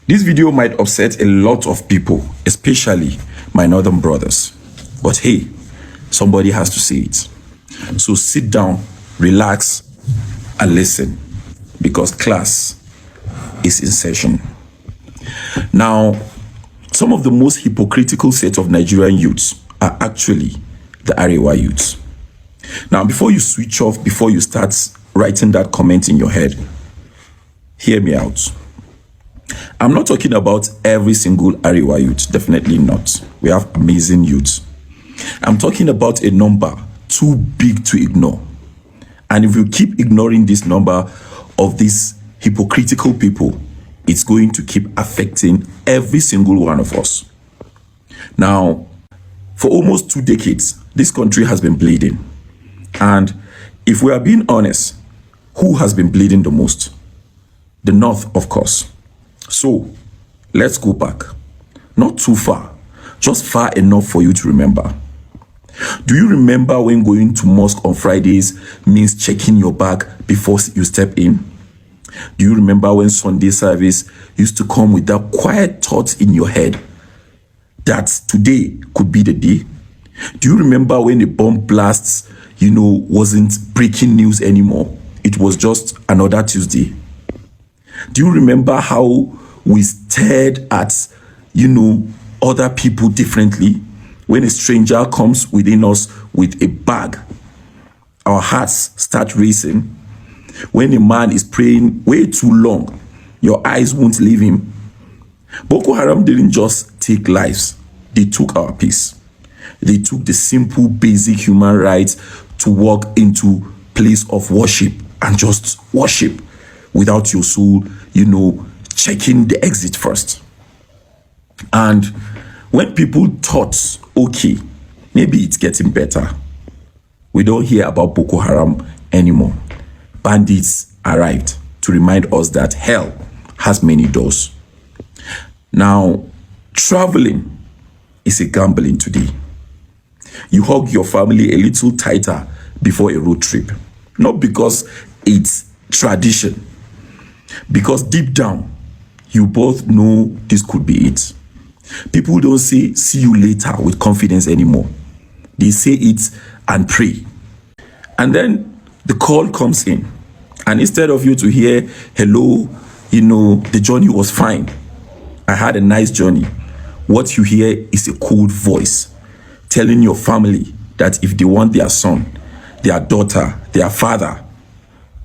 This video might upset a lot of people, especially my northern brothers. But hey, somebody has to say it. So sit down, relax, and listen, because class is in session. Now, some of the most hypocritical set of Nigerian youths are actually the Arewa youths. Now, before you switch off, before you start writing that comment in your head, hear me out. I'm not talking about every single Arewa youth, definitely not. We have amazing youths. I'm talking about a number too big to ignore. And if you keep ignoring this number of these hypocritical people, it's going to keep affecting every single one of us. Now, for almost 2 decades, this country has been bleeding. And if we are being honest, who has been bleeding the most? The North, of course. So, let's go back. Not too far, just far enough for you to remember. Do you remember when going to mosque on Fridays means checking your bag before you step in? Do you remember when Sunday service used to come with that quiet thought in your head that today could be the day? Do you remember when the bomb blasts, wasn't breaking news anymore? It was just another Tuesday. Do you remember how we stared at, other people differently? When a stranger comes within us with a bag, our hearts start racing. When a man is praying way too long, your eyes won't leave him. Boko Haram didn't just take lives, they took our peace. They took the simple, basic human right to walk into place of worship and just worship without your soul, checking the exit first. And when people thought, okay, maybe it's getting better, we don't hear about Boko Haram anymore. Bandits arrived to remind us that hell has many doors. Now, traveling is a gambling today. You hug your family a little tighter before a road trip. Not because it's tradition, because deep down, you both know this could be it. People don't say, see you later with confidence anymore. They say it and pray. And then the call comes in. And instead of you to hear, hello, the journey was fine, I had a nice journey, what you hear is a cold voice telling your family that if they want their son, their daughter, their father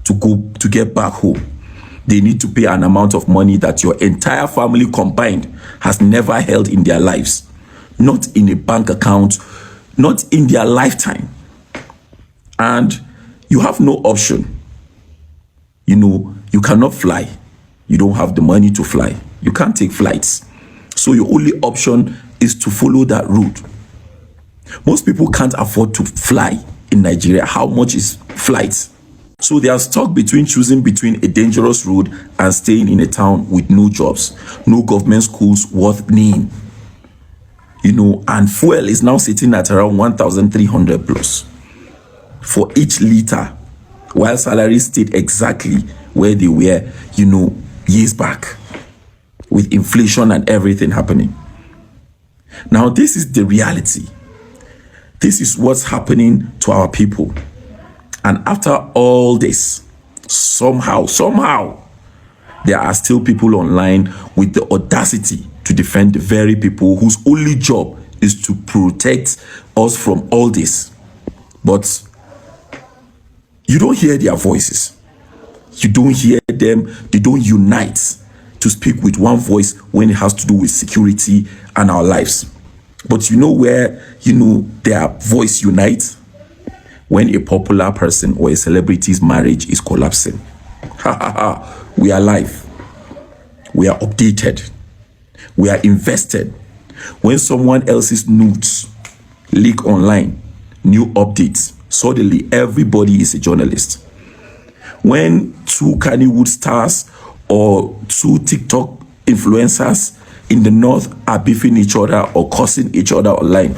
to get back home, they need to pay an amount of money that your entire family combined has never held in their lives. Not in a bank account, not in their lifetime. And you have no option. You cannot fly. You don't have the money to fly. You can't take flights. So your only option is to follow that route. Most people can't afford to fly in Nigeria. How much is flights? So they are stuck choosing between a dangerous road and staying in a town with no jobs, no government schools worth name. And fuel is now sitting at around 1,300 plus for each liter, while salaries stayed exactly where they were, years back, with inflation and everything happening. Now, this is the reality. This is what's happening to our people. And after all this, somehow, there are still people online with the audacity to defend the very people whose only job is to protect us from all this. But you don't hear their voices. You don't hear them. They don't unite to speak with one voice when it has to do with security and our lives. But you know where, their voice unites? When a popular person or a celebrity's marriage is collapsing. We are live. We are updated. We are invested. When someone else's nudes leak online, new updates, suddenly everybody is a journalist. When 2 Kannywood stars or 2 TikTok influencers in the North are beefing each other or cursing each other online,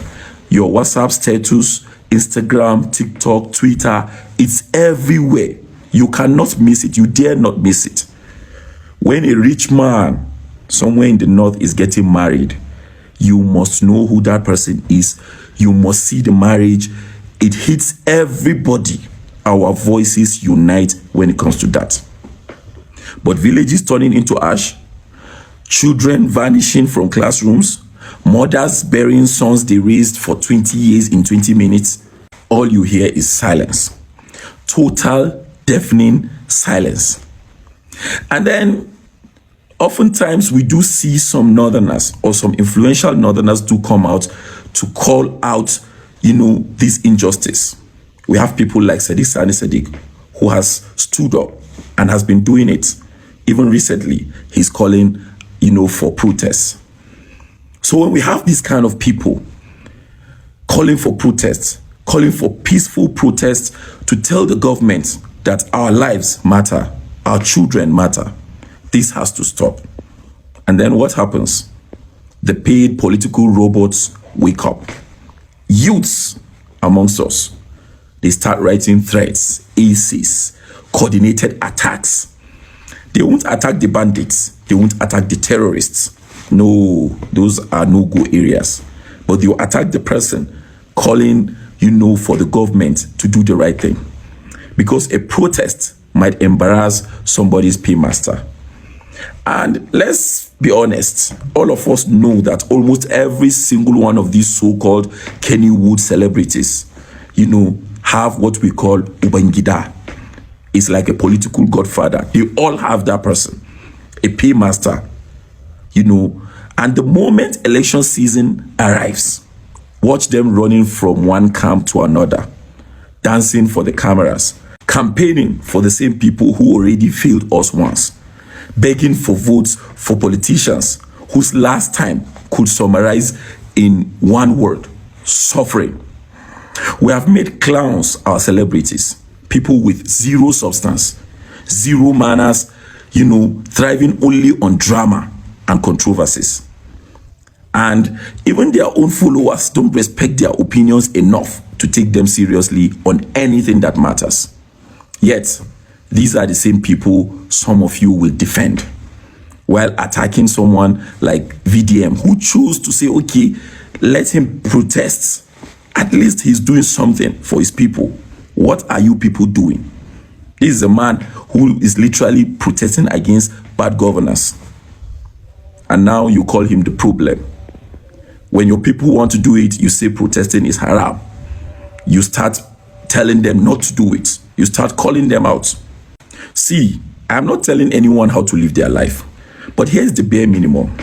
your WhatsApp status, Instagram, TikTok, Twitter, it's everywhere. You cannot miss it. You dare not miss it. When a rich man somewhere in the north is getting married, you must know who that person is. You must see the marriage. It hits everybody. Our voices unite when it comes to that. But villages turning into ash, children vanishing from classrooms, mothers burying sons they raised for 20 years in 20 minutes, all you hear is silence. Total, deafening silence. And then, oftentimes we do see some northerners or some influential northerners do come out to call out, this injustice. We have people like Sadiq Sani Sadiq, who has stood up and has been doing it. Even recently, he's calling, for protests. So when we have these kind of people calling for protests, calling for peaceful protests to tell the government that our lives matter, our children matter, this has to stop. And then what happens? The paid political robots wake up. Youths amongst us, they start writing threats, ACs, coordinated attacks. They won't attack the bandits. They won't attack the terrorists. No, those are no-go areas. But they'll attack the person calling, for the government to do the right thing. Because a protest might embarrass somebody's paymaster. And let's be honest, all of us know that almost every single one of these so-called Kennywood celebrities, have what we call Ubangida. It's like a political godfather. They all have that person, a paymaster, and the moment election season arrives, watch them running from one camp to another, dancing for the cameras, campaigning for the same people who already failed us once, begging for votes for politicians whose last time could summarize in one word: suffering. We have made clowns our celebrities, people with zero substance, zero manners, thriving only on drama and controversies. And even their own followers don't respect their opinions enough to take them seriously on anything that matters. Yet, these are the same people some of you will defend, while attacking someone like VDM, who chose to say, okay, let him protest. At least he's doing something for his people. What are you people doing? This is a man who is literally protesting against bad governance. And now you call him the problem. When your people want to do it, you say protesting is haram. You start telling them not to do it. You start calling them out. See, I'm not telling anyone how to live their life. But here's the bare minimum.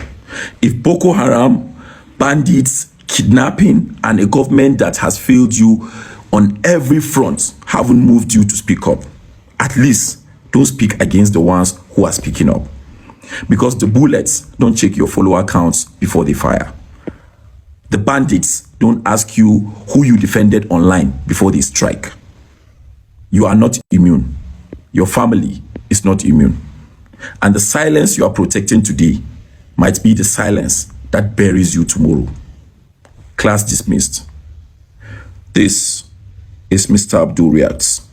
If Boko Haram, bandits, kidnapping, and a government that has failed you on every front haven't moved you to speak up, at least don't speak against the ones who are speaking up. Because the bullets don't check your follower counts before they fire. The bandits don't ask you who you defended online before they strike. You are not immune. Your family is not immune. And the silence you are protecting today might be the silence that buries you tomorrow. Class dismissed. This is Mr. Abdul Reacts.